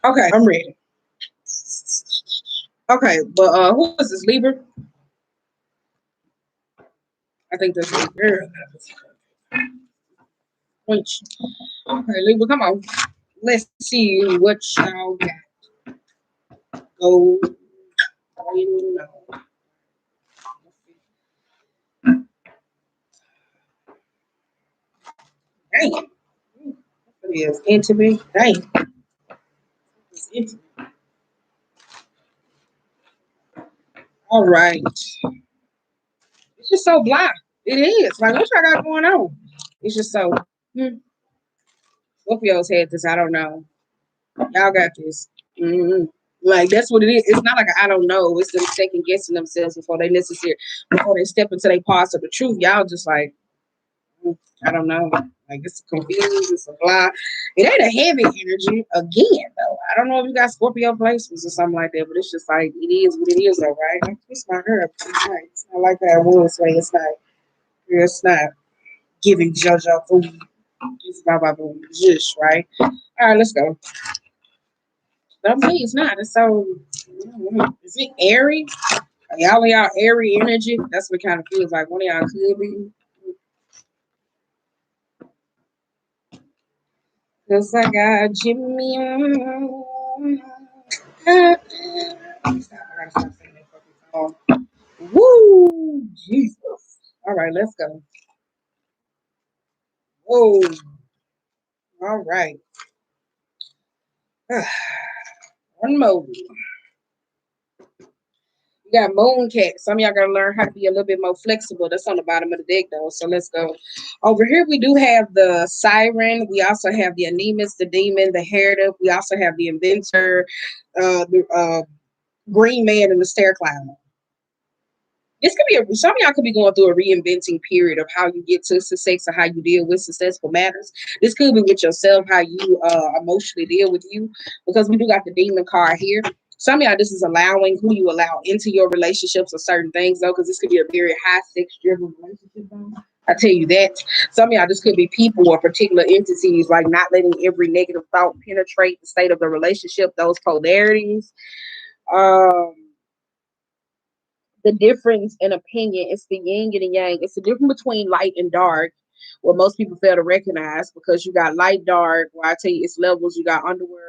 Okay, I'm ready. Okay, but who is this, Libra? I think that's Libra. Which, okay, Libra, come on. Let's see what y'all got. Go. Dang. It is intimate. Dang. It's intimate. All right. It's just so blind. It is. Like, what y'all got going on? It's just so. Scorpios had this. I don't know. Y'all got this. Like, that's what it is. It's not like I don't know. It's them second guessing themselves before they step into their parts of the truth. Y'all just like, I don't know. Like, it's confused. It's a blah. It ain't a heavy energy again, though. I don't know if you got Scorpio placements or something like that, but it's just like, it is what it is, though, right? It's not her. It's not like that woman's way. It's not giving JoJo food. It's blah, blah, blah. Just, right? All right, let's go. But me, it's not. It's so. Is it airy? Y'all airy energy? That's what it kind of feels like. One of y'all could be. Cause I got Jimmy. I gotta stop saying that fucking song. Woo! Jesus. All right, let's go. Whoa. All right. One more. You got moon cat. Some of y'all gotta learn how to be a little bit more flexible. That's on the bottom of the deck though. So let's go. Over here we do have the siren. We also have the anemus, the demon, the heritage. We also have the inventor, the green man, and the stair climber. This could be some of y'all could be going through a reinventing period of how you get to success or how you deal with successful matters. This could be with yourself, how you emotionally deal with you, because we do got the demon card here. Some of y'all, this is allowing who you allow into your relationships or certain things, though, because this could be a very high sex driven relationship, though. I tell you that. Some of y'all, this could be people or particular entities, like not letting every negative thought penetrate the state of the relationship, those polarities. Um, the difference in opinion is the yin and the yang. It's the difference between light and dark, what most people fail to recognize, because you got light, dark. Where I tell you, it's levels. You got underworld,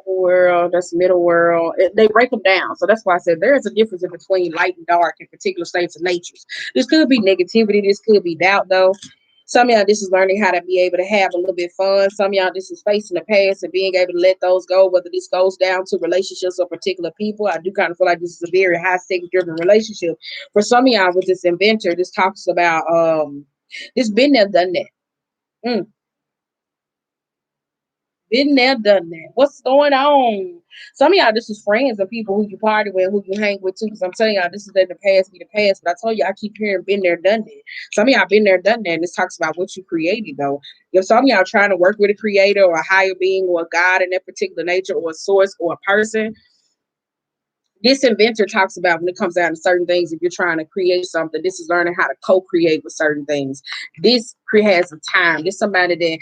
world, that's middle world. They break them down. So that's why I said there is a difference in between light and dark in particular states of natures. This could be negativity. This could be doubt, though. Some of y'all, this is learning how to be able to have a little bit fun. Some of y'all, this is facing the past and being able to let those go, whether this goes down to relationships or particular people. I do kind of feel like this is a very high sex driven relationship. For some of y'all with this inventor, this talks about this been there, done that. Been there, done that. What's going on? Some of y'all, this is friends and people who you party with, who you hang with too. Because I'm telling y'all, this is in the past, be the past. But I told you, I keep hearing been there, done that. Some of y'all been there, done that. And this talks about what you created, though. If some of y'all trying to work with a creator or a higher being or a God in that particular nature or a source or a person, this inventor talks about when it comes down to certain things, if you're trying to create something, this is learning how to co-create with certain things. This has a time. This somebody that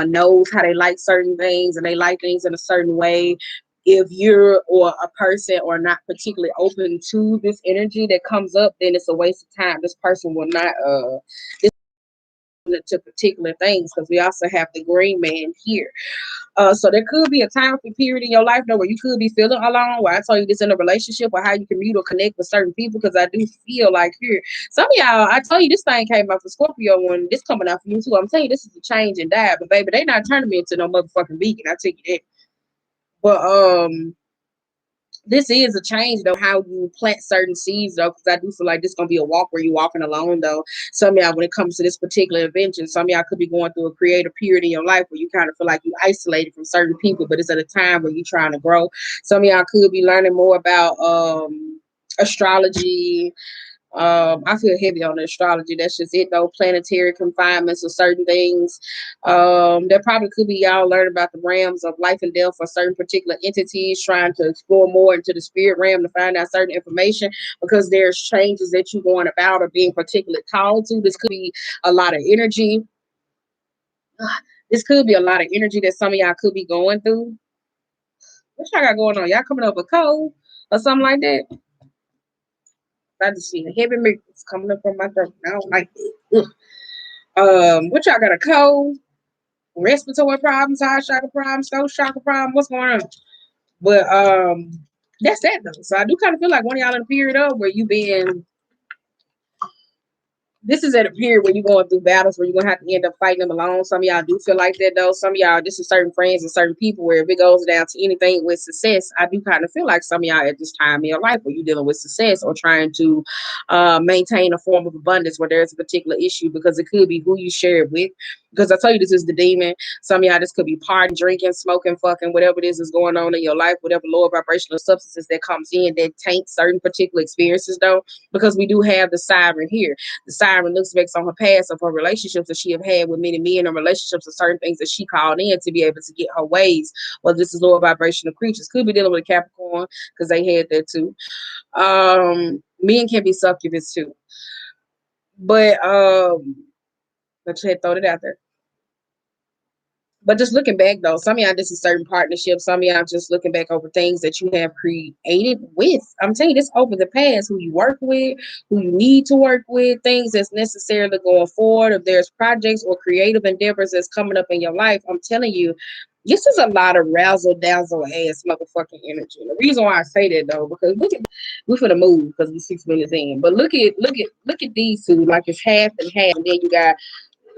knows how they like certain things and they like things in a certain way. If you're or a person or not particularly open to this energy that comes up, then it's a waste of time. This person will not to particular things, because we also have the green man here. So there could be a time period in your life though where you could be feeling alone. Where I tell you this in a relationship or how you commute or connect with certain people, because I do feel like here some of y'all, I tell you this thing came out for Scorpio when this coming out for you too. I'm telling you this is a change and die, but baby, they not turning me into no motherfucking vegan. I tell you that. But this is a change though, how you plant certain seeds though, because I do feel like this is gonna be a walk where you're walking alone though. Some of y'all, when it comes to this particular invention, some of y'all could be going through a creative period in your life where you kind of feel like you isolated from certain people, but it's at a time where you're trying to grow. Some of y'all could be learning more about astrology. I feel heavy on the astrology. That's just it though. Planetary confinements or certain things. There probably could be y'all learning about the realms of life and death for certain particular entities, trying to explore more into the spirit realm to find out certain information, because there's changes that you're going about or being particularly called to. This could be a lot of energy. This could be a lot of energy that some of y'all could be going through. What y'all got going on? Y'all coming up with cold or something like that? I just see the heavy mucus coming up from my throat. I don't like it. What y'all got, a cold, respiratory problems, high chakra problems, throat chakra problem? What's going on? But that's that though. So I do kind of feel like one of y'all in a period of where you been, this is at a period where you're going through battles where you're gonna have to end up fighting them alone. Some of y'all do feel like that though. Some of y'all, this is certain friends and certain people where if it goes down to anything with success, I do kind of feel like some of y'all at this time in your life where you're dealing with success or trying to maintain a form of abundance where there's a particular issue, because it could be who you share it with. Because I tell you, this is the demon. Some of y'all, this could be partying, drinking, smoking, fucking, whatever it is going on in your life, whatever lower vibrational substances that comes in that taint certain particular experiences though, because we do have the siren here. The siren looks back on her past of her relationships that she have had with many men and relationships and certain things that she called in to be able to get her ways. Well, this is lower vibrational creatures. Could be dealing with a Capricorn because they had that too. Men can be succubus too. But let's throw it out there. But just looking back though, some of y'all, this is certain partnerships. Some of y'all just looking back over things that you have created with. I'm telling you, this over the past, who you work with, who you need to work with, things that's necessarily going forward. If there's projects or creative endeavors that's coming up in your life, I'm telling you, this is a lot of razzle dazzle ass motherfucking energy. The reason why I say that though, because look at, we for the move because we're 6 minutes in. But look at these two, like it's half and half, and then you got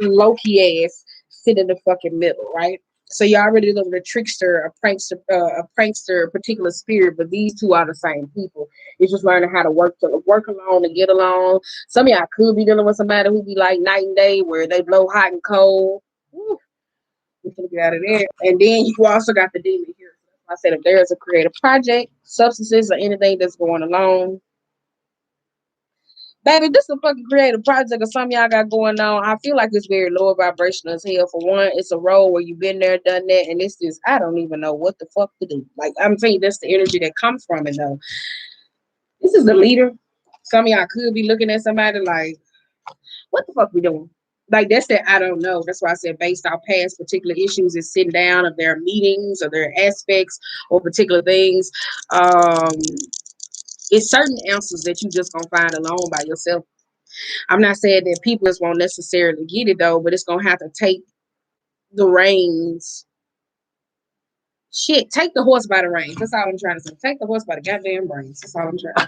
low-key ass sit in the fucking middle, right? So you already look at a trickster, a prankster, particular spirit, but these two are the same people. It's just learning how to work along and get along. Some of y'all could be dealing with somebody who be like night and day, where they blow hot and cold. Woo, we can get out of there. And then you also got the demon here. I said if there is a creative project, substances, or anything that's going along, baby, this is a fucking creative project or something y'all got going on. I feel like it's very lower vibrational as hell. For one, it's a role where you've been there, done that, and it's just, I don't even know what the fuck to do. Like, I'm telling you, that's the energy that comes from it, though. This is the leader. Some of y'all could be looking at somebody like, what the fuck we doing? Like, that's that I don't know. That's why I said based off past particular issues is sitting down of their meetings or their aspects or particular things. Um, it's certain answers that you just gonna find alone by yourself. I'm not saying that people just won't necessarily get it though, but it's gonna have to take the reins. Shit, take the horse by the reins. That's all I'm trying to say. Take the horse by the goddamn reins. That's all I'm trying to say.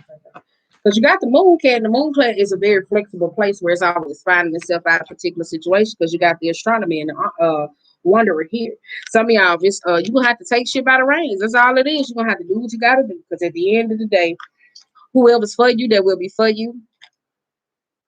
Because you got the moon cat, and the moon cat is a very flexible place where it's always finding itself out of particular situation. Because you got the astronomy and the wanderer here. Some of y'all, just you gonna have to take shit by the reins. That's all it is. You're gonna have to do what you gotta do. Because at the end of the day, whoever's for you, that will be for you.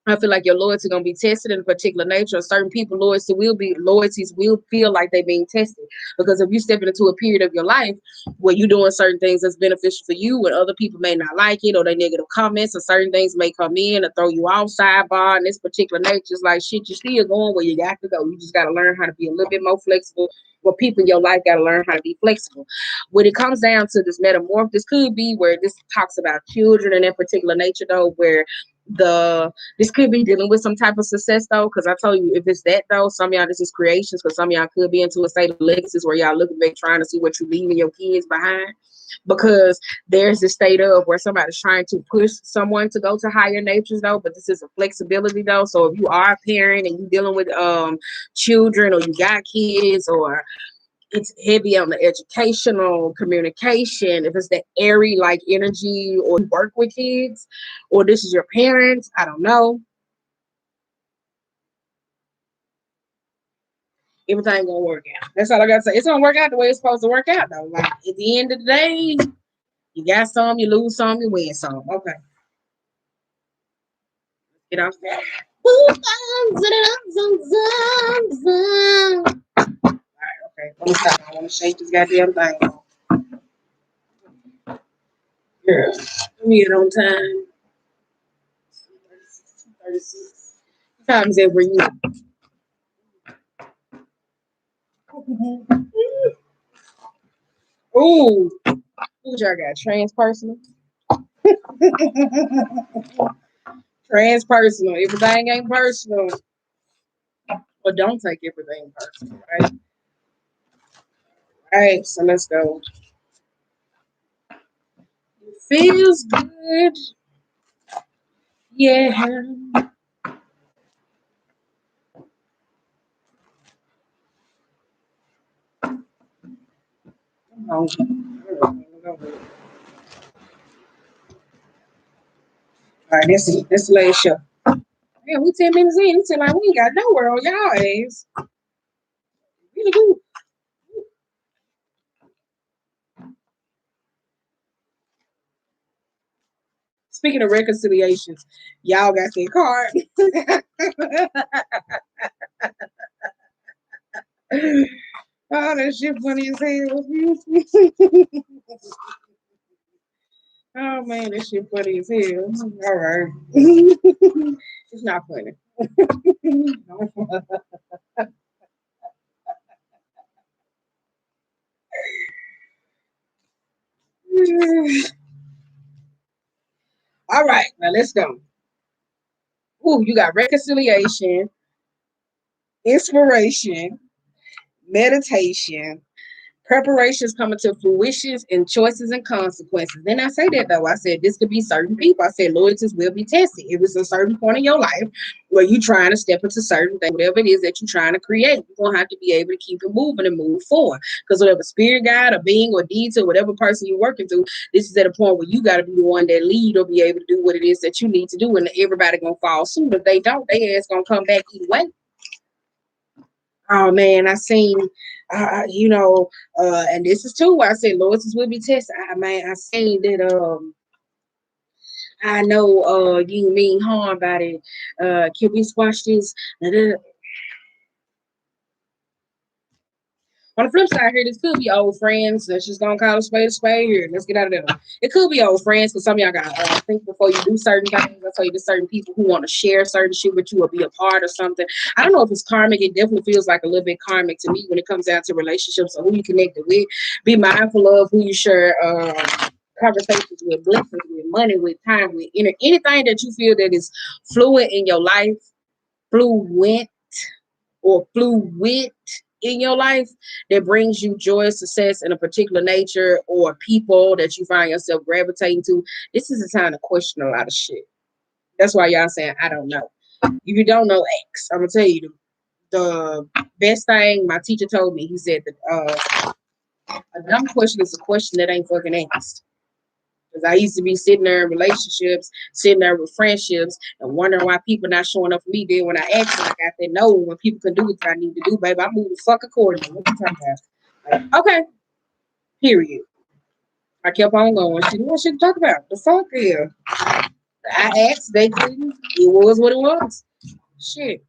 I feel like your loyalty gonna be tested in a particular nature. Certain people loyalties will feel like they're being tested. Because if you step into a period of your life where you're doing certain things that's beneficial for you and other people may not like it, or they negative comments or certain things may come in or throw you off sidebar in this particular nature, it's like shit, you're still going where you got to go. You just gotta learn how to be a little bit more flexible. Well, people in your life gotta learn how to be flexible. When it comes down to this metamorph, this could be where this talks about children in that particular nature though, where this could be dealing with some type of success though, because I told you if it's that though, some of y'all this is creations, because some of y'all could be into a state of legacies where y'all looking back trying to see what you leaving your kids behind, because there's this state of where somebody's trying to push someone to go to higher natures though, but this is a flexibility though. So if you are a parent and you're dealing with children, or you got kids, or it's heavy on the educational communication, if it's the airy like energy, or you work with kids, or this is your parents, I don't know. Everything gonna work out. That's all I gotta say. It's gonna work out the way it's supposed to work out though. Like at the end of the day, you got some, you lose some, you win some. Okay. Get off that. Alright, okay. Let me stop. I wanna shake this goddamn thing. Girl, we get on time. 36. What time is it where you? Ooh, who y'all got? Transpersonal? Transpersonal. Everything ain't personal. but don't take everything personal, right? All right, so let's go. Feels good. Yeah. Oh, all right, this the last show. Yeah, we 10 minutes in. It's like we ain't got nowhere on y'all ass. Really good. Speaking of reconciliations, y'all got that card. Oh, that shit funny as hell. Oh man, that shit funny as hell. All right. It's not funny. All right, now let's go. Ooh, you got reconciliation, inspiration, meditation, preparations coming to fruition, and choices and consequences. Then I say that though. I said this could be certain people. I said loyalties will be tested. If it's a certain point in your life where you're trying to step into certain things, whatever it is that you're trying to create, you're gonna have to be able to keep it moving and move forward. Because whatever spirit guide or being or deed to whatever person you're working through, this is at a point where you gotta be the one that lead or be able to do what it is that you need to do. And everybody gonna fall suit. If they don't, they ass gonna come back either way. Oh man, I seen, and this is too why I said loyalties will be tested. I seen that. I know. You mean harm about it. Can we squash this? On the flip side here, this could be old friends. Let's just gonna call a spade here. Let's get out of there. It could be old friends because some of y'all got to think before you do certain things. I tell you, there's certain people who want to share certain shit with you or be a part of something. I don't know if it's karmic. It definitely feels like a little bit karmic to me when it comes down to relationships or who you connected with. Be mindful of who you share conversations with, blessings with, money with, time with, anything that you feel that is fluid in your life, fluent or fluid in your life that brings you joy, success in a particular nature or people that you find yourself gravitating to, this is the time to question a lot of shit. That's why y'all saying, I don't know. If you don't know X, I'm going to tell you the best thing my teacher told me. He said that a dumb question is a question that ain't fucking asked. Because I used to be sitting there in relationships, sitting there with friendships, and wondering why people not showing up for me. Then when I asked them, I got that no, when people can do what I need to do, baby, I move the fuck accordingly. What you talking about? Like, okay, period. I kept on going. She knew what she talk about. The fuck yeah. I asked, they couldn't. It was what it was. Shit.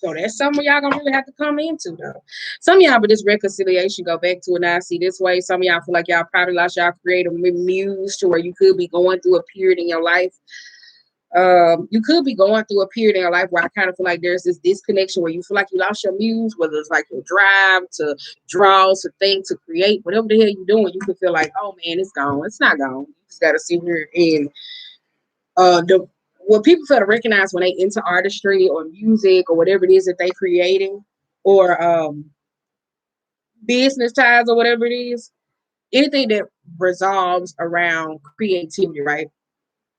So that's something y'all gonna really have to come into though. Some of y'all, but this reconciliation go back to it now. See this way. Some of y'all feel like y'all probably lost y'all creative muse to where you could be going through a period in your life. You could be going through a period in your life where I kind of feel like there's this disconnection where you feel like you lost your muse, whether it's like your drive to draw, to think, to create, whatever the hell you're doing, you could feel like, oh man, it's gone. It's not gone. You just gotta sit here and the what people fail to recognize when they into artistry or music or whatever it is that they creating or business ties or whatever it is, anything that resolves around creativity, right?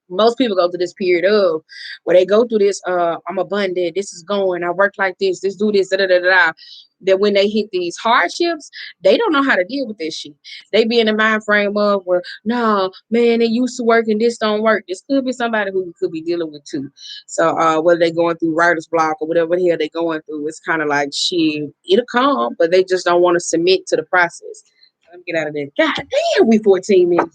Most people go through this period of where they go through this, I'm abundant, this is going, I work like this do this, da da da da. That when they hit these hardships, they don't know how to deal with this shit. They be in the mind frame of where, no, man, it used to work and this don't work. This could be somebody who you could be dealing with too. So whether they going through writer's block or whatever the hell they going through, it's kind of like shit, it'll come, but they just don't want to submit to the process. Let me get out of there. God damn, we 14 minutes.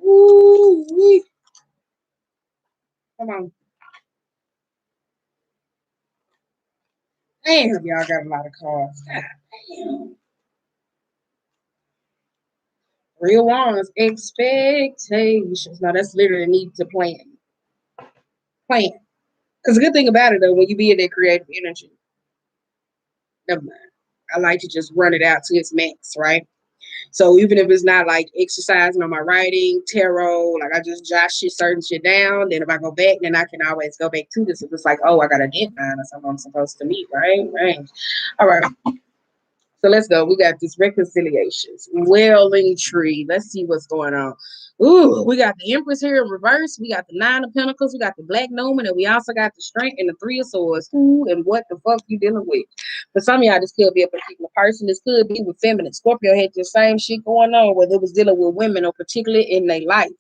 Ooh, come on. Damn, y'all got a lot of cards. God damn. Real ones, expectations. Now that's literally need to plan. Plan. Because the good thing about it though, when you be in that creative energy, Never mind. I like to just run it out to its max, right? So even if it's not like exercising on my writing, tarot, like I just jot certain shit down. Then if I go back, then I can always go back to this. If it's like, oh, I got a deadline or something I'm supposed to meet, right? Right. All right. So let's go. We got this reconciliations, wailing tree. Let's see what's going on. Ooh, we got the Empress here in reverse. We got the Nine of Pentacles. We got the Black Gnomon, and we also got the Strength and the Three of Swords. Ooh, and what the fuck you dealing with? For some of y'all, this could be a particular person. This could be with feminine. Scorpio had the same shit going on, whether it was dealing with women or particularly in their life.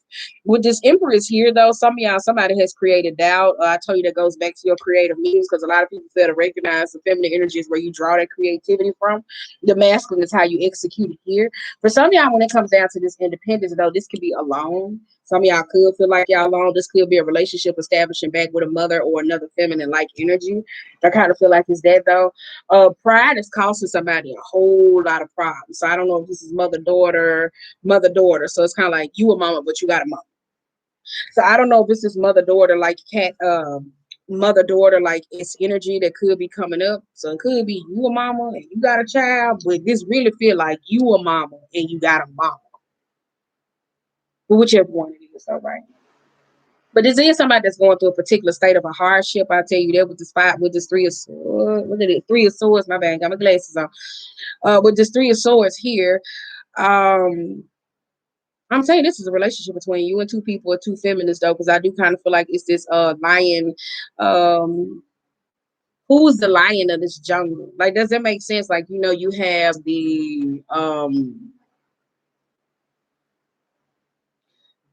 With this Empress here, though, some of y'all, somebody has created doubt. I told you that goes back to your creative muse because a lot of people fail to recognize the feminine energy is where you draw that creativity from. The masculine is how you execute it here. For some of y'all, when it comes down to this independence, though, this could be alone. Some of y'all could feel like y'all alone. This could be a relationship establishing back with a mother or another feminine-like energy. I kind of feel like it's that, though. Pride is costing somebody a whole lot of problems. So I don't know if this is mother-daughter. So it's kind of like you a mama, but you got a mama. So I don't know if this is mother-daughter, like cat, mother-daughter, like it's energy that could be coming up. So it could be you a mama and you got a child, but this really feel like you a mama and you got a mama. But whichever one it is, all right. But this is somebody that's going through a particular state of a hardship. I'll tell you that with the spot with this Three of Swords. What is it? Three of Swords, my bad, got my glasses on. With this Three of Swords here, I'm saying this is a relationship between you and two people or two feminists, though, because I do kind of feel like it's this lion. Who's the lion of this jungle? Like, does that make sense? Like, you know, you have the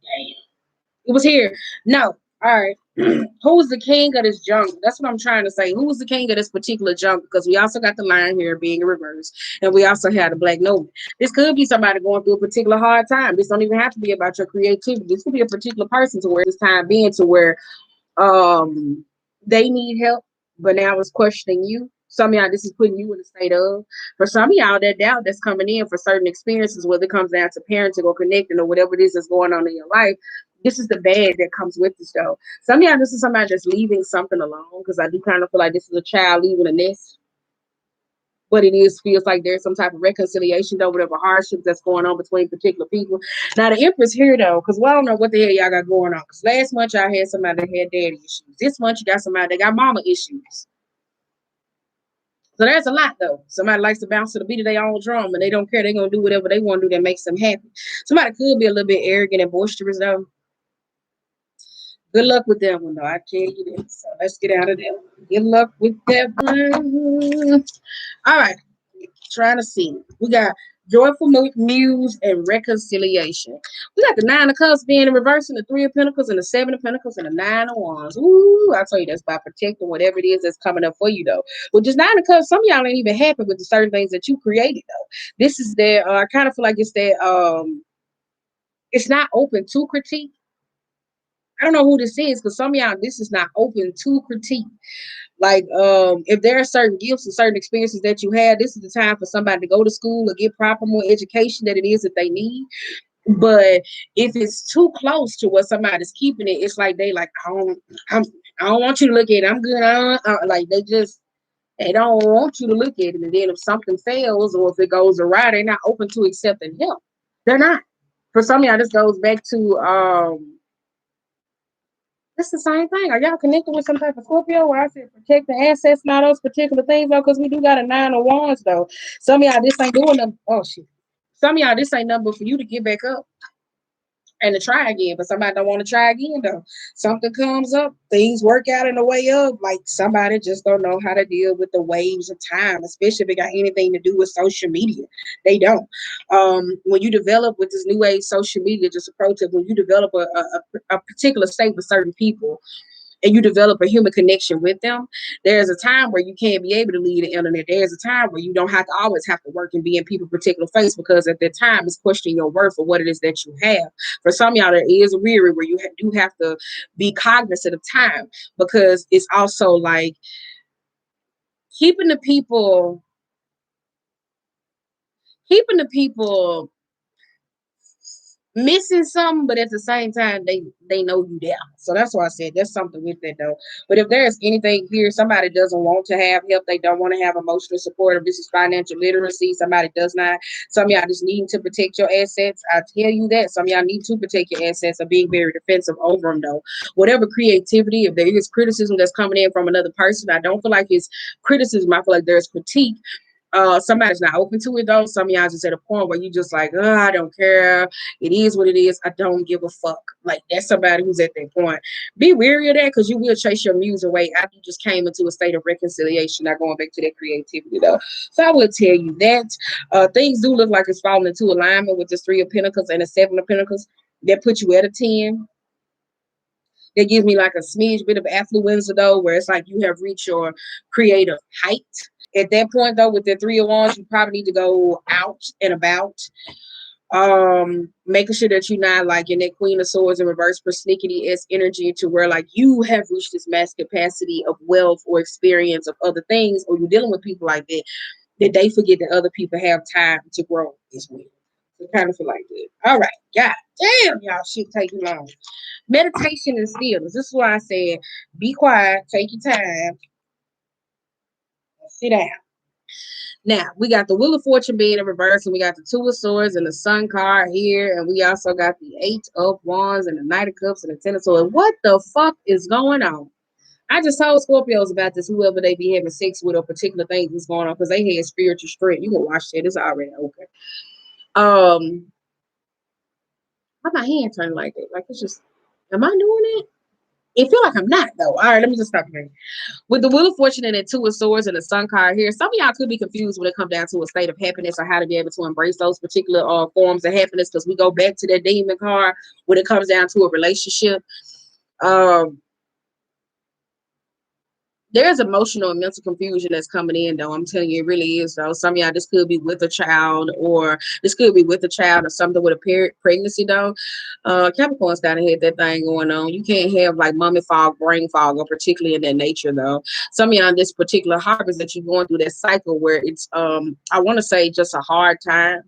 damn, it was here. No, all right. Who's the king of this jungle? That's what I'm trying to say. Who's the king of this particular jungle? Because we also got the lion here being in reverse, and we also have the Black Nova. This could be somebody going through a particular hard time. This don't even have to be about your creativity. This could be a particular person to where this time being to where they need help, but now it's questioning you. Some of y'all, this is putting you in a state of. For some of y'all, that doubt that's coming in for certain experiences, whether it comes down to parenting or connecting or whatever it is that's going on in your life, this is the bad that comes with this, though. Some of y'all, this is somebody that's leaving something alone, because I do kind of feel like this is a child leaving a nest. But it is feels like there's some type of reconciliation, though, whatever hardship that's going on between particular people. Now the Empress here, though, because we don't know what the hell y'all got going on. Because last month y'all had somebody that had daddy issues. This month you got somebody that got mama issues. So there's a lot, though. Somebody likes to bounce to the beat of their own drum, and they don't care. They're gonna do whatever they want to do that makes them happy. Somebody could be a little bit arrogant and boisterous, though. Good luck with that one, though. I tell you that. So let's get out of there. Good luck with that one. All right. Trying to see. We got joyful muse and reconciliation. We got the Nine of Cups being in reverse, and the Three of Pentacles, and the Seven of Pentacles, and the Nine of Wands. Ooh, I tell you, that's by protecting whatever it is that's coming up for you, though. With this Nine of Cups, some of y'all ain't even happy with the certain things that you created, though. This is that. I kind of feel like it's that. It's not open to critique. I don't know who this is, because some of y'all, this is not open to critique. Like, if there are certain gifts and certain experiences that you had, this is the time for somebody to go to school or get proper more education that it is that they need. But if it's too close to what somebody's keeping it, it's like they like, I don't want you to look at it. I'm good. Like they don't want you to look at it. And then if something fails or if it goes awry, they're not open to accepting help. They're not. For some of y'all, this goes back to it's the same thing. Are y'all connected with some type of Scorpio where I said protect the assets and all those particular things, though? Because we do got a Nine of Wands, though. Some of y'all, this ain't doing them. Oh, shit. Some of y'all, this ain't nothing but for you to get back up and to try again. But somebody don't want to try again, though. Something comes up, things work out in the way of. Like, somebody just don't know how to deal with the waves of time, especially if it got anything to do with social media. They don't. When you develop with this new age social media, just approach it, when you develop a particular state with certain people, and you develop a human connection with them, there's a time where you can't be able to leave the internet. There's a time where you don't have to always have to work and be in people's particular face, because at that time it's questioning your worth for what it is that you have. For some of y'all, there is a weary where you do have to be cognizant of time, because it's also like keeping the people keeping the people missing something, but at the same time, they know you there. So that's why I said there's something with that though. But if there's anything here, somebody doesn't want to have help, they don't want to have emotional support, if this is financial literacy, somebody does not. Some of y'all just need to protect your assets. I tell you that. Some of y'all need to protect your assets, of being very defensive over them though. Whatever creativity, if there is criticism that's coming in from another person, I don't feel like it's criticism. I feel like there's critique. Somebody's not open to it though. Some of y'all just at a point where you just like, oh, I don't care. It is what it is. I don't give a fuck. Like that's somebody who's at that point. Be wary of that, because you will chase your muse away after you just came into a state of reconciliation, not going back to that creativity though. So I will tell you that things do look like it's falling into alignment with this 3 of Pentacles and the 7 of Pentacles. That put you at a 10. That gives me like a smidge bit of affluenza though, where it's like you have reached your creative height. At that point though, with the 3 of Wands, you probably need to go out and about, making sure that you're not like in that Queen of Swords in reverse persnickety s energy, to where like you have reached this mass capacity of wealth or experience of other things, or you're dealing with people like that, that they forget that other people have time to grow as well. So kind of feel like that. All right, God damn, y'all shit take you long. Meditation and stillness. This is why I said be quiet, take your time, and sit down. Now, we got the Wheel of Fortune being in reverse, and we got the 2 of Swords and the Sun card here, and we also got the 8 of Wands and the Knight of Cups and the 10 of Swords. What the fuck is going on? I just told Scorpios about this, whoever they be having sex with or particular things that's going on, because they had spiritual strength. You can watch that. It's already okay. Why my hand turning like that? Like, it's just, am I doing it? It feel like I'm not, though. All right, let me just stop here. With the Wheel of Fortune and the 2 of Swords and the Sun card here, some of y'all could be confused when it comes down to a state of happiness or how to be able to embrace those particular forms of happiness, because we go back to that Demon card when it comes down to a relationship. Um, there's emotional and mental confusion that's coming in though. I'm telling you, it really is though. Some of y'all, this could be with a child, or this could be with a child or something with a pregnancy though. Capricorn's kind of had that thing going on. You can't have like mummy fog, brain fog, or particularly in that nature though. Some of y'all, this particular harvest that you're going through, that cycle where it's I want to say just a hard time.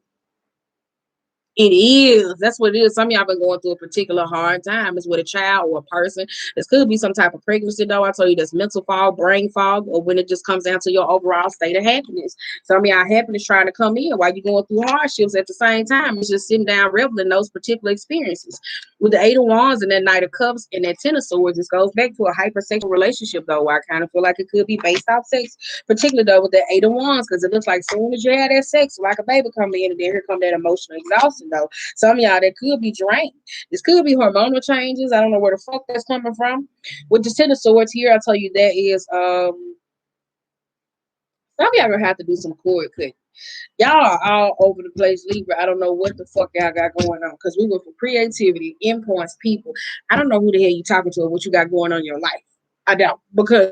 It is. That's what it is. Some of y'all been going through a particular hard time. It's with a child or a person. This could be some type of pregnancy, though. I told you that's mental fog, brain fog, or when it just comes down to your overall state of happiness. Some of y'all happiness trying to come in while you're going through hardships at the same time. It's just sitting down reveling those particular experiences. With the 8 of Wands and that Knight of Cups and that 10 of Swords, this goes back to a hypersexual relationship, though. I kind of feel like it could be based off sex, particularly though with the 8 of Wands, because it looks like soon as you have that sex, like a baby coming in, and then here come that emotional exhaustion though. Some of y'all that could be drained. This could be hormonal changes. I don't know where the fuck that's coming from. With the 10 of Swords here, I'll tell you that is some of y'all gonna have to do some cord cutting. Y'all are all over the place, Libra. I don't know what the fuck y'all got going on, because we went from creativity, endpoints, people. I don't know who the hell you talking to or what you got going on in your life. I don't, because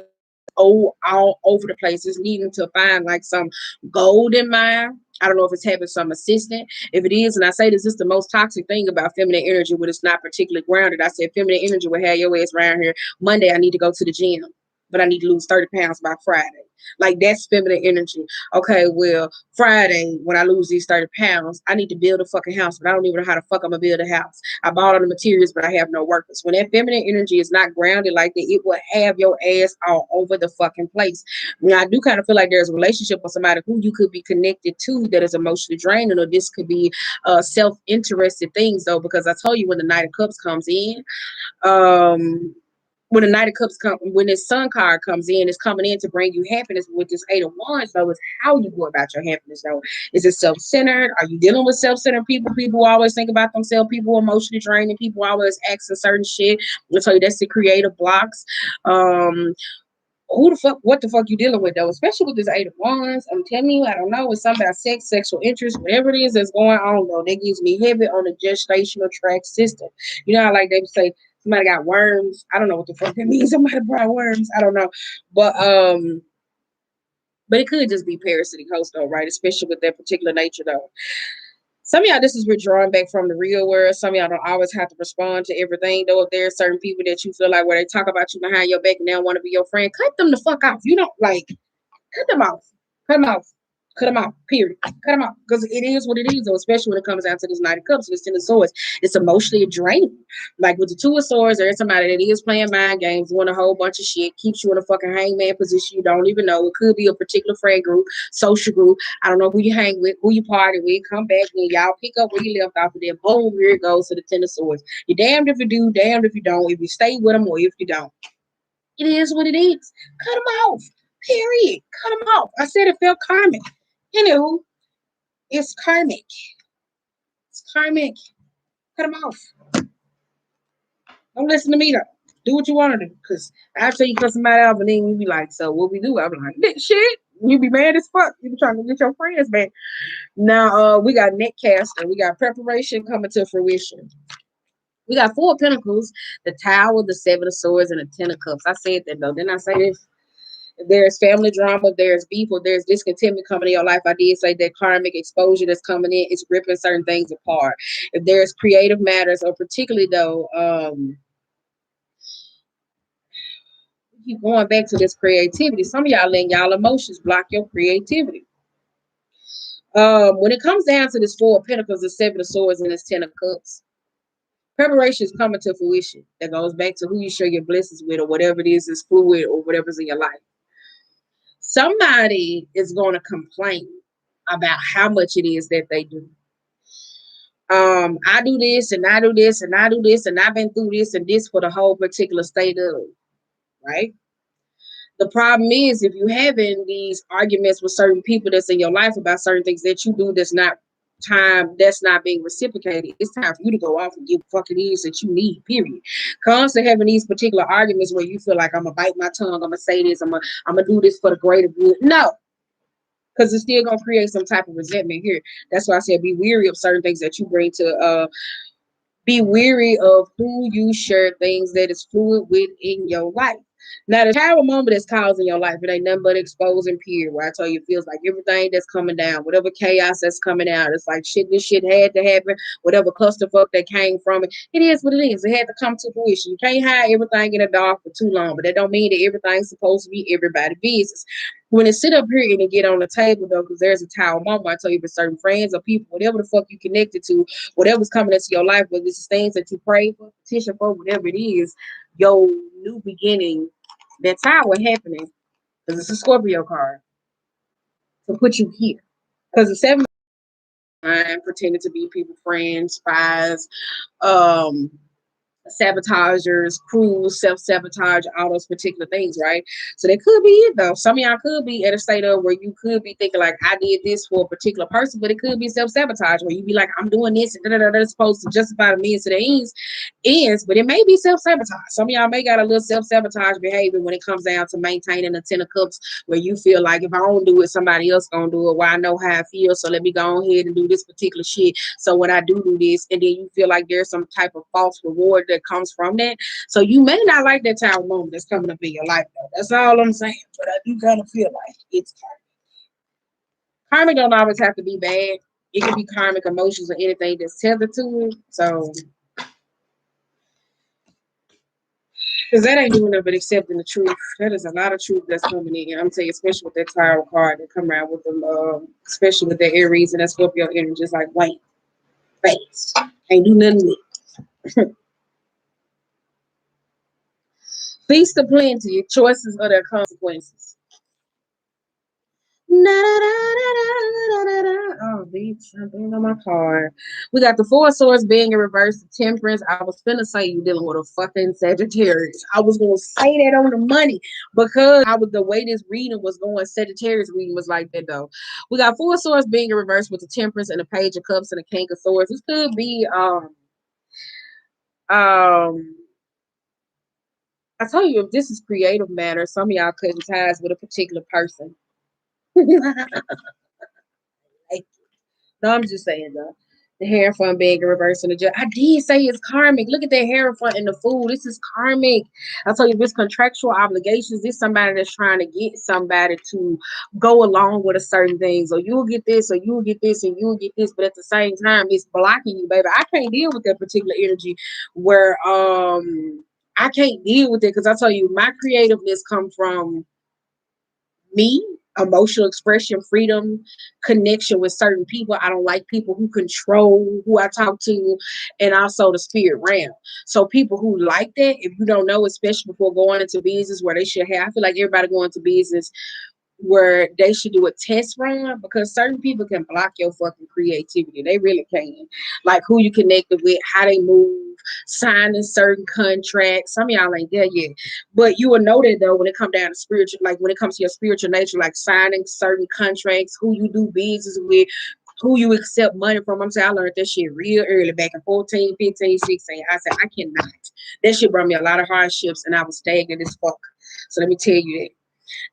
all over the place. It's needing to find like some golden mine. I don't know if it's having some assistant. If it is, and I say this is the most toxic thing about feminine energy when it's not particularly grounded. I said feminine energy will have your ass around here. Monday, I need to go to the gym, but I need to lose 30 pounds by Friday. Like that's feminine energy. Okay, well, Friday, when I lose these 30 pounds, I need to build a fucking house, but I don't even know how the fuck I'm gonna build a house. I bought all the materials, but I have no workers. When that feminine energy is not grounded like that, it will have your ass all over the fucking place. Now, I do kind of feel like there's a relationship with somebody who you could be connected to that is emotionally draining, or this could be self-interested things though, because I told you when the Knight of Cups comes in, when the Knight of Cups come, when this Sun card comes in, it's coming in to bring you happiness. With this 8 of Wands, though, is how you go about your happiness, though. Is it self-centered? Are you dealing with self-centered people? People always think about themselves. People emotionally draining. People always asking certain shit. I'll tell you that's the creative blocks. Who the fuck, what the fuck you dealing with though? Especially with this 8 of Wands. I'm telling you, I don't know. It's something about sex, sexual interest, whatever it is that's going on though. That gives me heavy on the gestational tract system. You know how like they say somebody got worms. I don't know what the fuck that means. Somebody brought worms. I don't know. But it could just be parasitic host though, right? Especially with that particular nature though. Some of y'all, this is withdrawing back from the real world. Some of y'all don't always have to respond to everything, though. If there are certain people that you feel like where they talk about you behind your back and they don't want to be your friend, cut them the fuck off. You don't like, cut them off. Cut them off. Cut them out, period. Cut them out. Because it is what it is, though, especially when it comes down to this Knight of Cups and this Ten of Swords. It's emotionally draining. Like with the Two of Swords, there's somebody that is playing mind games, doing a whole bunch of shit, keeps you in a fucking hangman position you don't even know. It could be a particular friend group, social group. I don't know who you hang with, who you party with. Come back when y'all pick up where you left off, and then boom, here it goes to the Ten of Swords. You're damned if you do, damned if you don't. If you stay with them or if you don't. It is what it is. Cut them off. Period. Cut them off. I said it felt karmic. Anywho, it's karmic. It's karmic. Cut them off. Don't listen to me though. Do what you want to do. Because after you cut somebody off and then you be like, so what we do? I'm like, this shit. You be mad as fuck. You be trying to get your friends back. Now we got Netcaster. We got preparation coming to fruition. We got Four of Pentacles, the Tower, the Seven of Swords, and the Ten of Cups. I said that though. Didn't I say this? If there's family drama, there's beef, or there's discontentment coming in your life, I did say that karmic exposure that's coming in is ripping certain things apart. If there's creative matters, or particularly though, keep going back to this creativity. Some of y'all letting y'all emotions block your creativity. When it comes down to this Four of Pentacles, the Seven of Swords, and this Ten of Cups, preparation is coming to fruition. That goes back to who you share your blessings with, or whatever it is fluid, or whatever's in your life. Somebody is going to complain about how much it is that they do. I do this and I do this and I do this and I've been through this and this for the whole particular state of, right? The problem is if you're having these arguments with certain people that's in your life about certain things that you do that's not being reciprocated, it's time for you to go off and get what it is that you need, period. Constantly having these particular arguments where you feel like I'm gonna bite my tongue, I'm gonna say this, I'm gonna do this for the greater good. No, because it's still gonna create some type of resentment here. That's why I said be weary of certain things that you bring to be weary of who you share things that is fluid with in your life. Now, the Tower moment that's causing your life, it ain't nothing but exposing period. Where I tell you, it feels like everything that's coming down, whatever chaos that's coming out, it's like shit, this shit had to happen. Whatever clusterfuck that came from it, it is what it is. It had to come to fruition. You can't hide everything in the dark for too long, but that don't mean that everything's supposed to be everybody's business. When it sit up here and it get on the table though, because there's a Tower moment, I tell you, for certain friends or people, whatever the fuck you connected to, whatever's coming into your life, whether it's things that you pray for, petition for, whatever it is, your new beginning, that Tower happening, because it's a Scorpio card, to put you here. Because the Seven pretending to be people, friends, spies, sabotagers, crews, self-sabotage, all those particular things, right? So that could be it though. Some of y'all could be at a state of where you could be thinking like, I did this for a particular person, but it could be self-sabotage where you be like, I'm doing this and that's supposed to justify the means to the ends, but it may be self-sabotage. Some of y'all may got a little self-sabotage behavior when it comes down to maintaining the Ten of Cups, where you feel like if I don't do it, somebody else gonna do it. Well, I know how I feel, so let me go ahead and do this particular shit. So when I do this, and then you feel like there's some type of false reward that comes from that. So you may not like that Tower moment that's coming up in your life though. That's all I'm saying. But I do kind of feel like it's karmic. Karmic don't always have to be bad. It can be karmic emotions or anything that's tethered to it. So because that ain't doing nothing but accepting the truth. That is a lot of truth that's coming in. I'm telling you, especially with that Tower card that come around with them, especially with that Aries and that Scorpio energy, just like wait, face. Ain't do nothing with it. Feast of plenty, your choices or their consequences. Oh, bitch, I'm being on my card. We got the Four of Swords being in reverse, the Temperance. I was finna say you dealing with a fucking Sagittarius. I was gonna say that on the money because the way this reading was going, Sagittarius reading was like that though. We got Four of Swords being in reverse with the Temperance and the Page of Cups and the King of Swords. This could be I tell you, if this is creative matter, some of y'all cutting ties with a particular person. No, I'm just saying though. The Hierophant being in reverse and the Judge. I did say it's karmic. Look at the Hierophant and the Fool. This is karmic. I tell you, if it's contractual obligations, this somebody that's trying to get somebody to go along with a certain things. Or you'll get this, or you'll get this, and you'll get this. But at the same time, it's blocking you, baby. I can't deal with that particular energy where I can't deal with it because I tell you, my creativeness come from me. emotional expression, freedom, connection with certain people. I don't like people who control who I talk to, and also the spirit realm. So people who like that, if you don't know, especially before going into business where they should have, I feel like everybody going into business where they should do a test run, because certain people can block your fucking creativity. They really can. Like who you connected with, how they move, signing certain contracts. Some of y'all ain't there yet. But you will know that though when it comes down to spiritual, like when it comes to your spiritual nature, like signing certain contracts, who you do business with, who you accept money from. I'm saying I learned that shit real early back in 14, 15, 16. I said, I cannot. That shit brought me a lot of hardships and I was stagnant as fuck. So let me tell you that.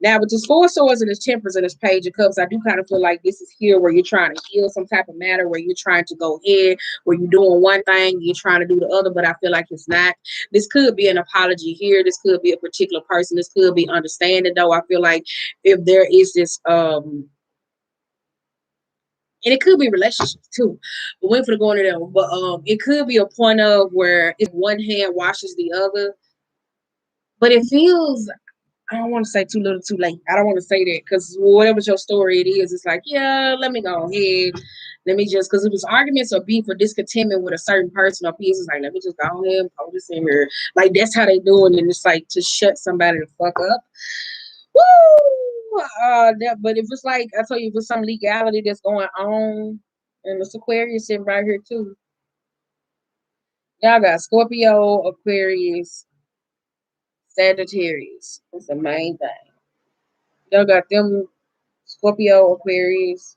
Now, with this Four Swords and this Temperance and this Page of Cups, I do kind of feel like this is here where you're trying to heal some type of matter, where you're trying to go ahead, where you're doing one thing, you're trying to do the other, but I feel like it's not. This could be an apology here. This could be a particular person. This could be understanding, though. I feel like if there is this, and it could be relationships too. But wait for the going to them. But it could be a point of where if one hand washes the other, but it feels, I don't want to say too little too late. I don't want to say that because whatever your story it is, it's like, yeah, let me go ahead. Let me just, because it was arguments or beef or discontentment with a certain person or piece. It's like, let me just go ahead and pull this in here. Like, that's how they do it. And it's like to shut somebody the fuck up. Woo! But if it's like, I tell you, if it's some legality that's going on, and this Aquarius sitting right here too. Y'all got Scorpio, Aquarius, Sagittarius. That's the main thing. Y'all got them Scorpio, Aquarius,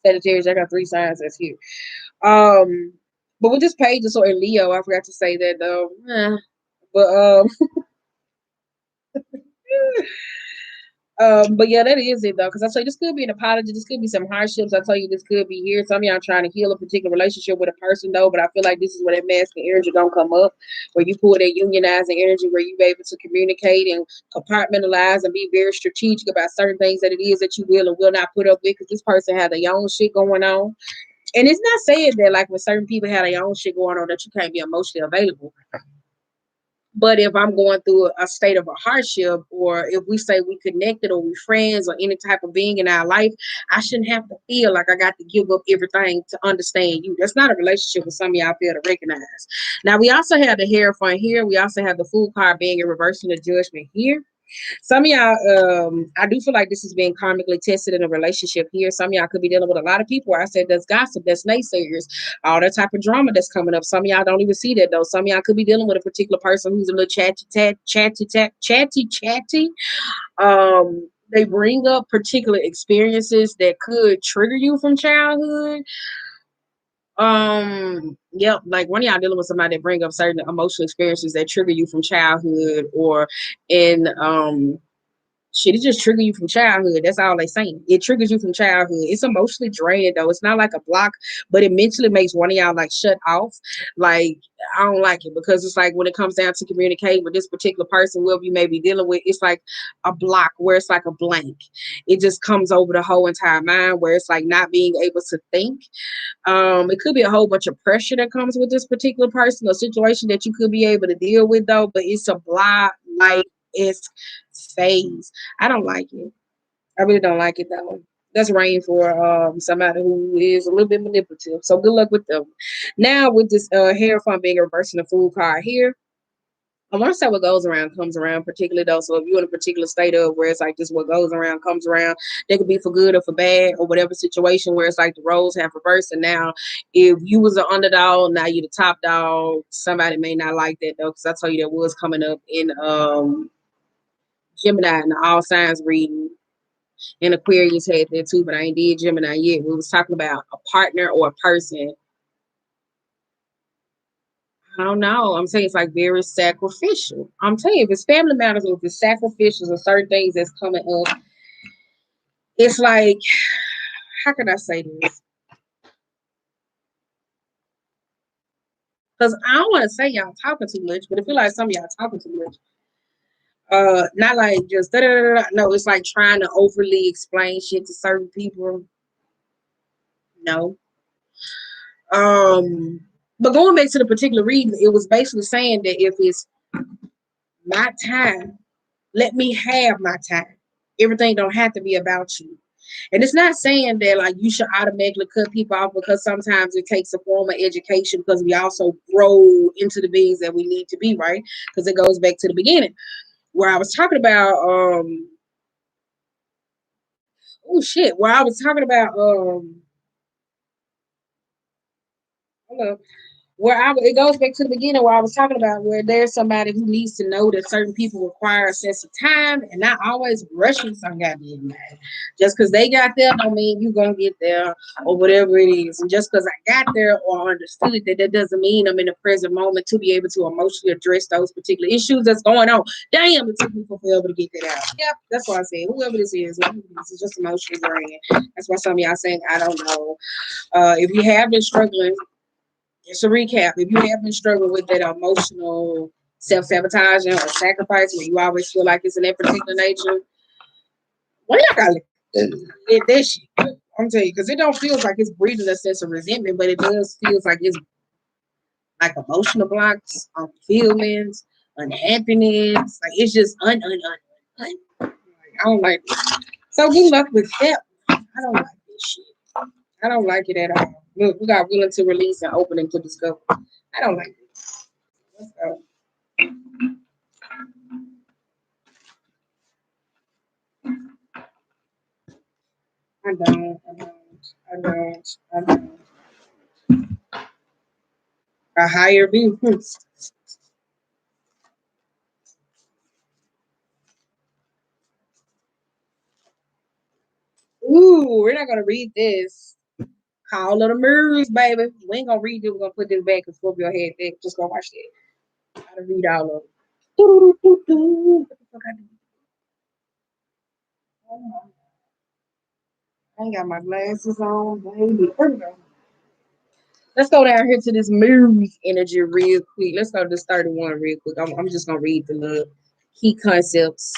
Sagittarius. I got 3 signs that's here. But with this page is so in Leo, I forgot to say that though. But but yeah, that is it though. Because I tell you, this could be an apology. This could be some hardships. I tell you, this could be here. Some of y'all trying to heal a particular relationship with a person though. But I feel like this is where that masculine energy gonna come up, where you pull that unionizing energy, where you be able to communicate and compartmentalize and be very strategic about certain things that it is that you will and will not put up with. Because this person has their own shit going on. And it's not saying that like when certain people have their own shit going on that you can't be emotionally available. But if I'm going through a state of a hardship, or if we say we connected or we friends or any type of being in our life, I shouldn't have to feel like I got to give up everything to understand you. That's not a relationship with some of y'all feel to recognize. Now, we also have the Hierophant here. We also have the Fool card being in reversing the Judgment here. Some of y'all, I do feel like this is being karmically tested in a relationship here. Some of y'all could be dealing with a lot of people where I said there's gossip, there's naysayers, all that type of drama that's coming up. Some of y'all don't even see that though. Some of y'all could be dealing with a particular person who's a little chatty. They bring up particular experiences that could trigger you from childhood. Yep, like one of y'all dealing with somebody that bring up certain emotional experiences that trigger you from childhood, or in shit, it just trigger you from childhood. That's all they saying. It triggers you from childhood. It's emotionally draining though. It's not like a block, but it mentally makes one of y'all like shut off. Like, I don't like it because it's like when it comes down to communicating with this particular person, whoever you may be dealing with, it's like a block where it's like a blank. It just comes over the whole entire mind where it's like not being able to think. It could be a whole bunch of pressure that comes with this particular person or situation that you could be able to deal with though, but it's a block, like it's phase. I don't like it. I really don't like it though. That's rain for somebody who is a little bit manipulative. So good luck with them. Now with this Hierophant being reversing the Fool card here, I want to say what goes around comes around, particularly though. So if you're in a particular state of where it's like this, what goes around comes around, they could be for good or for bad, or whatever situation where it's like the roles have reversed. And now, if you was an underdog, now you're the top dog. Somebody may not like that though, because I told you that was coming up in Gemini and the all signs reading. And Aquarius had that too, but I ain't did Gemini yet. We was talking about a partner or a person. I don't know. I'm saying it's like very sacrificial. I'm telling you, if it's family matters or if it's sacrificial or certain things that's coming up, it's like, how can I say this? Because I don't want to say y'all talking too much, but I feel like some of y'all talking too much. Not like just da-da-da-da. No, it's like trying to overly explain shit to certain people. No. But going back to the particular reading, it was basically saying that if it's my time, let me have my time. Everything don't have to be about you. And it's not saying that like you should automatically cut people off, because sometimes it takes a form of education, because we also grow into the beings that we need to be, right? Because it goes back to the beginning where I was talking about oh shit, where I was talking about hold up. It goes back to the beginning where I was talking about where there's somebody who needs to know that certain people require a sense of time and not always rushing some goddamn man. Just because they got there don't mean you gonna get there or whatever it is. And just because I got there or understood it, that doesn't mean I'm in the present moment to be able to emotionally address those particular issues that's going on. Damn, it took me forever to get that out. Yep, that's why I said whoever this is just emotionally draining. That's why some of y'all saying I don't know. If you have been struggling, just a recap. If you have been struggling with that emotional self-sabotaging or sacrifice where you always feel like it's in that particular nature, well, y'all gotta let that shit go. I'm telling you, because it don't feel like it's breeding a sense of resentment, but it does feels like it's like emotional blocks, feelings, unhappiness. Like it's just un. Like, I don't like it. So good luck with that. I don't like this shit. I don't like it at all. Look, we got willing to release and opening to discover. I don't like it. Let's go. I don't. I don't. I don't. A higher view. Ooh, we're not gonna read this. Call of the Mirrors, baby. We ain't gonna read it. We're gonna put this back and Scorpio head there. Just go watch that. Gotta read all of it. What the fuck I do? I ain't got my glasses on, baby. Where we go? Let's go down here to this Mirrors energy real quick. Let's go to this 31 real quick. I'm just gonna read the little key concepts.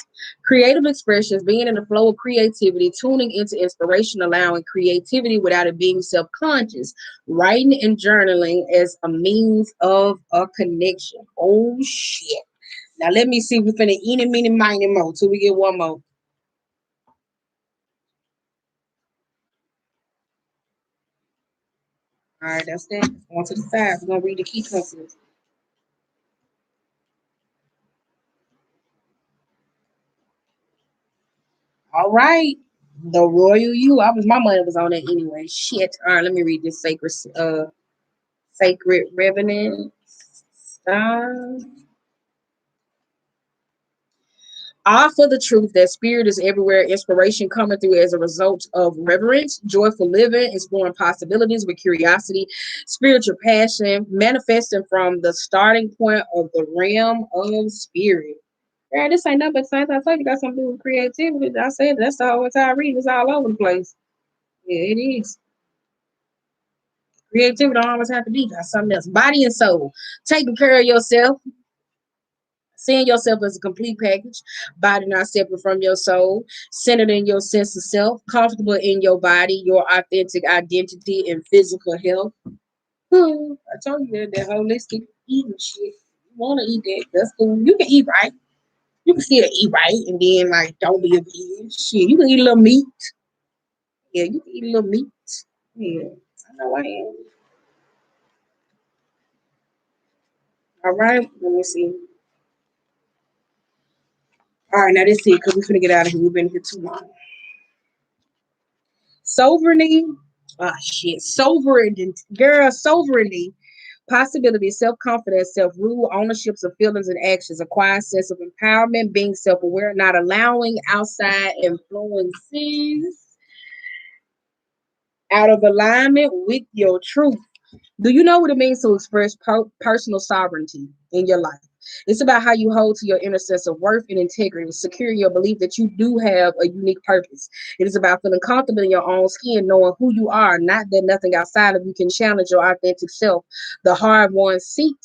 Creative expressions, being in the flow of creativity, tuning into inspiration, allowing creativity without it being self-conscious, writing and journaling as a means of a connection. Oh shit. Now let me see if we're finna eeny, meeny, miny, mo till we get one more. All right, that's that. On to the side. We're gonna read the key concepts. All right. The royal you. I was my money was on it anyway. Shit. All right, let me read this sacred revenant. All for the truth that spirit is everywhere, inspiration coming through as a result of reverence, joyful living, exploring possibilities with curiosity, spiritual passion, manifesting from the starting point of the realm of spirit. Yeah, this ain't nothing but science. I told you got something to do with creativity. I said that's the whole entire reading. It's all over the place. Yeah, it is. Creativity don't always have to be got something else. Body and soul. Taking care of yourself, seeing yourself as a complete package, body not separate from your soul, centered in your sense of self, comfortable in your body, your authentic identity, and physical health. I told you that holistic eating shit. You want to eat that? That's cool. You can eat right. You can still eat right, and then like don't be a vegan. Shit, you can eat a little meat. Yeah, you can eat a little meat. Yeah, I know I am. All right, let me see. All right, now this is it because we're gonna get out of here. We've been here too long. Sovereignty. Ah, shit. Sovereignty. Girl, sovereignty. Possibility, self confidence, self rule, ownerships of feelings and actions, acquire sense of empowerment, being self aware, not allowing outside influences out of alignment with your truth. Do you know what it means to express personal sovereignty in your life? It's about how you hold to your inner sense of worth and integrity, secure your belief that you do have a unique purpose. It is about feeling comfortable in your own skin, knowing who you are, not that nothing outside of you can challenge your authentic self. The hard-worn seat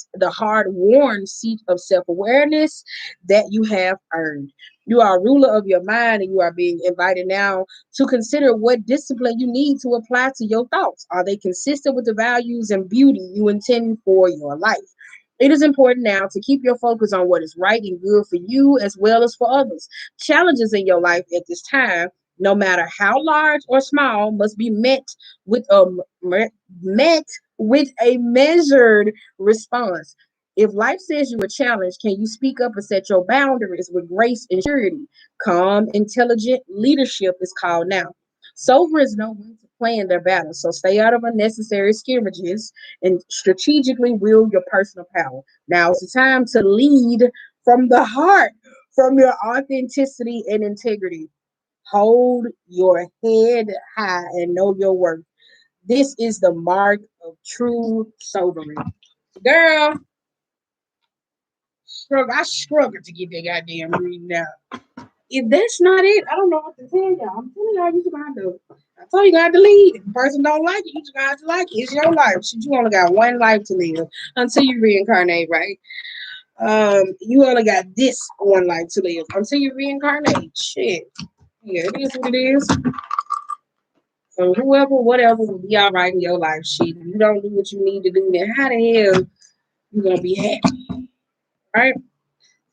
of self-awareness that you have earned. You are a ruler of your mind, and you are being invited now to consider what discipline you need to apply to your thoughts. Are they consistent with the values and beauty you intend for your life? It is important now to keep your focus on what is right and good for you as well as for others. Challenges in your life at this time, no matter how large or small, must be with a met with a measured response. If life says you are challenged, can you speak up and set your boundaries with grace and surety? Calm, intelligent leadership is called now. Sovereigns know when to plan their battles, so stay out of unnecessary skirmishes and strategically wield your personal power. Now is the time to lead from the heart, from your authenticity and integrity. Hold your head high and know your worth. This is the mark of true sobering. Girl, I struggled to get that goddamn reading out. If that's not it, I don't know what to tell y'all. I'm telling y'all, you just gonna have to. I told you, got to lead. If the person don't like it, you just gonna have to like it. It's your life. Shit, you only got one life to live until you reincarnate, right? You only got this one life to live until you reincarnate. Shit, yeah, it is what it is. So whoever, whatever, will be all right in your life. Shit, if you don't do what you need to do, then how the hell you gonna be happy, right?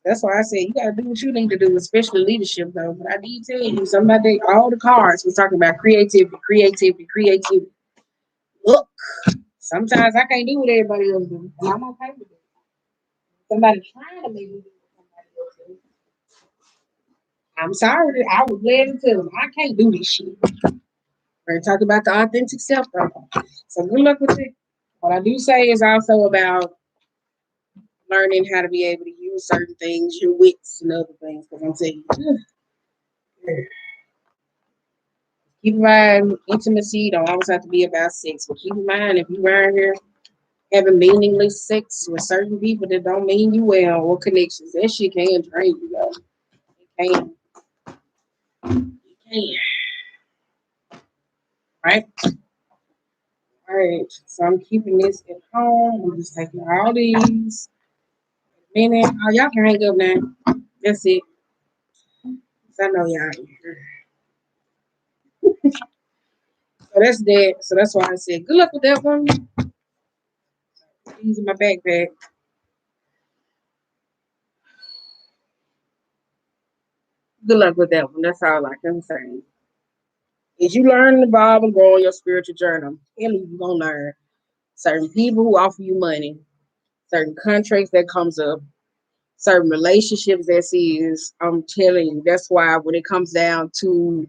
That's why I said you gotta do what you need to do, especially leadership though. But I did tell you somebody all the cards was talking about creativity, creativity, creativity. Look, sometimes I can't do what everybody else do, and I'm okay with it. Somebody trying to make me do what somebody else do. I'm sorry, I was glad to tell them I can't do this shit. We're talking about the authentic self though. So good luck with it. What I do say is also about learning how to be able to use certain things, your wits and other things. Because I'm saying, keep in mind, intimacy don't always have to be about sex. But keep in mind, if you around here having meaningless sex with certain people that don't mean you well or connections, that shit can drain you, though. It can. It can. Right? All right. So I'm keeping this at home. I'm just taking all these. Minute. Oh, y'all can hang up now. That's it. 'Cause I know y'all ain't here. So that's that. So that's why I said good luck with that one. These in my backpack. Good luck with that one. That's all I can say. As you learn to evolve and grow in your spiritual journey, you're gonna learn certain people who offer you money, certain contracts that comes up, certain relationships that is. I'm telling you, that's why when it comes down to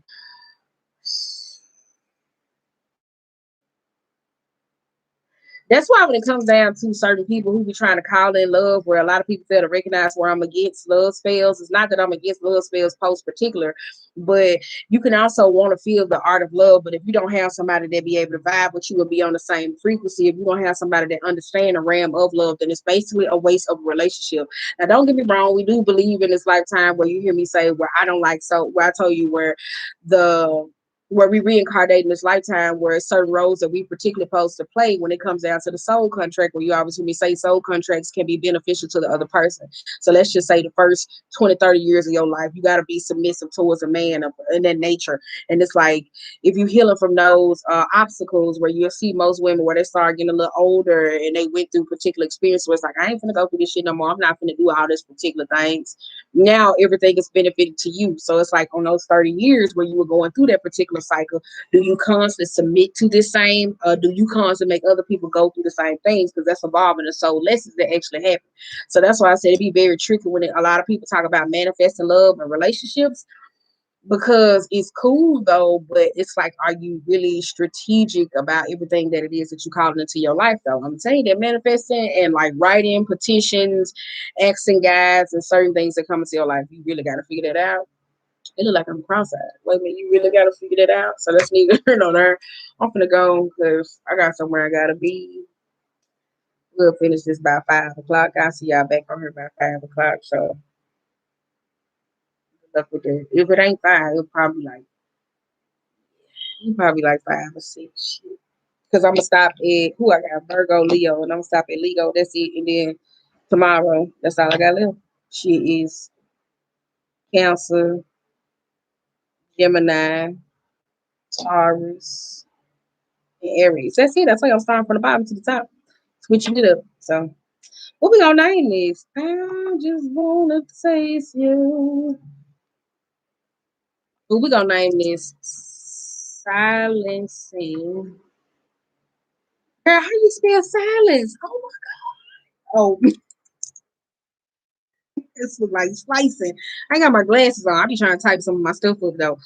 That's why when it comes down to certain people who be trying to call in love, where a lot of people fail to recognize where I'm against love spells. It's not that I'm against love spells post particular, but you can also want to feel the art of love. But if you don't have somebody that be able to vibe with you and be on the same frequency, if you don't have somebody that understand the realm of love, then it's basically a waste of a relationship. Now, don't get me wrong, we do believe in this lifetime where you hear me say where I don't like so where I told you the where we reincarnate in this lifetime, where certain roles that we particularly supposed to play when it comes down to the soul contract, where you obviously me say soul contracts can be beneficial to the other person. So let's just say the first 20, 30 years of your life, you got to be submissive towards a man in that nature. And it's like, if you healing from those obstacles where you'll see most women where they start getting a little older and they went through particular experience where it's like, I ain't gonna go through this shit no more. I'm not gonna do all this particular things. Now everything is benefited to you. So it's like on those 30 years where you were going through that particular cycle, do you constantly submit to this same, do you constantly make other people go through the same things? Because that's evolving the soul lessons that actually happen. So that's why I said it'd be very tricky when a lot of people talk about manifesting love and relationships, because it's cool though, but it's like, are you really strategic about everything that it is that you calling into your life though? I'm telling you that manifesting and like writing petitions, asking guides and certain things that come into your life, you really got to figure that out. It look like I'm cross-eyed. Wait a minute, you really got to figure that out. So that's neither here nor there. I'm gonna go because I got somewhere I gotta be. We'll finish this by 5 o'clock. I'll see y'all back on here by 5 o'clock. So good luck with that. If it ain't 5, it'll probably like probably like 5 or 6. Because I'm gonna stop at who I got Virgo, Leo, and I'm gonna stop at Leo. That's it. And then tomorrow, that's all I got left. She is Cancer, Gemini, Taurus, and Aries. That's it. That's why I'm starting from the bottom to the top, switching it up. So What we gonna name this? I just wanna taste you. What we gonna name this? Silencing. Girl, how you spell silence? Oh my oh, this was like slicing. I ain't got my glasses on. I be trying to type some of my stuff up though.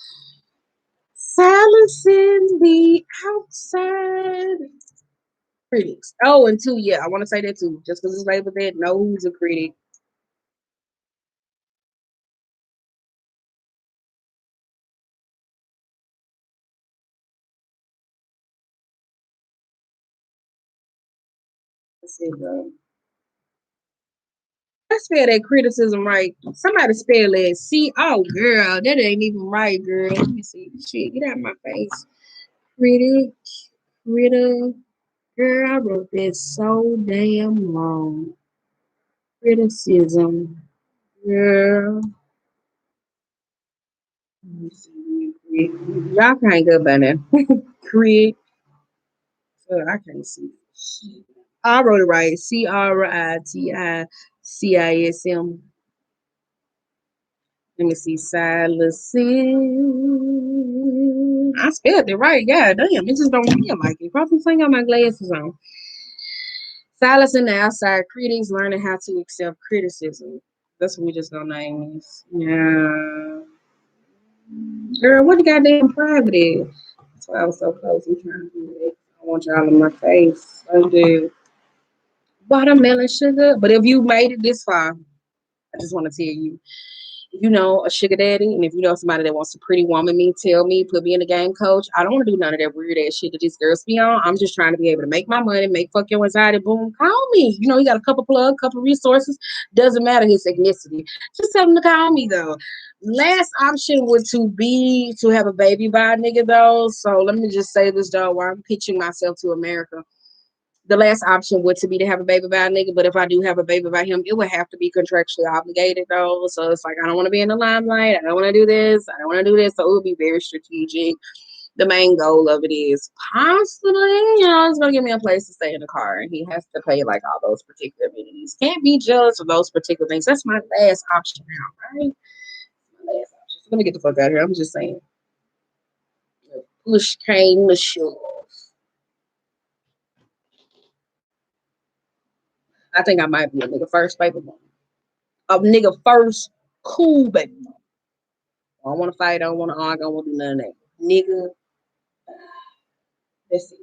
Silencing the outside critics. Oh, and two, yeah, I want to say that too. Just because it's labeled that, know who's a critic. That's it, bro. I spell that criticism right. Somebody spell that. See, oh girl, that ain't even right, girl. Let me see. Shit, get out of my face. Critic, critic. Girl, I wrote that so damn long. Criticism. Girl. Let me see. Y'all can't go by there. Crit. I can't see. I wrote it right. CRITICISM. Let me see. Silencing. I spelled it right. God damn. It just don't feel like it. Probably think got my glasses on. Silencing the outside critics, learning how to accept criticism. That's what we just gonna name this. Yeah. Girl, what the goddamn private is? That's why I was so close. I'm trying to do it. I want y'all in my face. I do. Watermelon sugar. But if you made it this far, I just want to tell you, if you know a sugar daddy, and if you know somebody that wants to pretty woman me, tell me, put me in the game, coach. I don't want to do none of that weird ass shit that these girls be on. I'm just trying to be able to make my money, make fuck your anxiety, boom, call me. You know, you got a couple plug, couple resources. Doesn't matter his ethnicity. Just tell him to call me though. Last option would to have a baby by a nigga though. So let me just say this though, while I'm pitching myself to America. The last option would to be to have a baby by a nigga, but if I do have a baby by him, it would have to be contractually obligated though. So it's like I don't want to be in the limelight. I don't want to do this. I don't want to do this. So it would be very strategic. The main goal of it is possibly, it's gonna give me a place to stay in the car, and he has to pay like all those particular amenities. Can't be jealous of those particular things. That's my last option now, right? My last option. So let me get the fuck out of here. I'm just saying. Push came to shove. I think I might be a nigga first, baby. A nigga first, cool, baby. I don't want to fight. I don't want to argue. I don't want to do none of that. Nigga, that's it.